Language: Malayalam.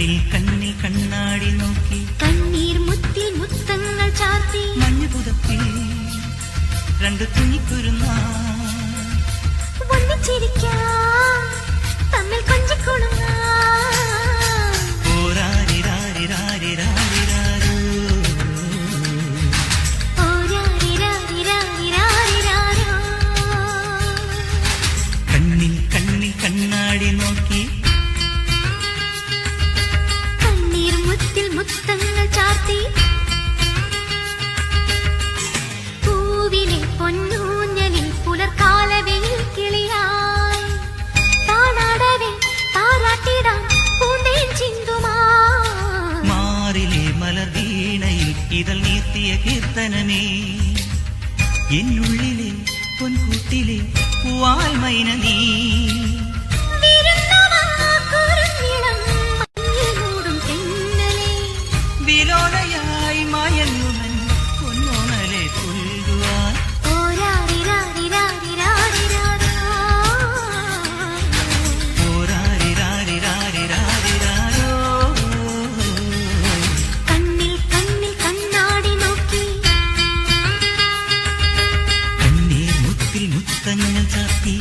കണ്ണിൽ കണ്ണിൽ കണ്ണാടി നോക്കി കണ്ണീർ മുത്തിൽ മുത്തങ്ങൾ ചാർത്തി മഞ്ഞു പുതപ്പിൽ രണ്ടു തുണിക്കുരുന്ന ഒന്നിച്ചിരിക്കാം തമ്മിൽ കൊഞ്ചിക്കൊള്ളുന്ന കണ്ണിൽ കണ്ണിൽ കണ്ണാടി നോക്കി കണ്ണീർ മുത്തിൽ മുത്തങ്ങൾ ചാർത്തി പൂവിലെ പൊന്നൂഞ്ഞലിൽ പുലർക്കാലവെയിൽ കിളിയായി താനാടവേ താരാട്ടിടാം പൂന്തേൻ ചിന്തുമാ മാറിലെ മലർ വീണയിൽ ഇതൾ നീർത്തിയ കീർത്തനമേ എന്നുള്ളിലെ പൊൻകൂട്ടിലെ പൂവാൽമൈന നീ വിലോലയായി മയങ്ങുമൻ പൊന്നോണലെ പുൽകുവാൻ കണ്ണിൽ കണ്ണിൽ കണ്ണാടി നോക്കി കണ്ണീർ മുത്തിൽ മുത്തങ്ങൾ ചാർത്തി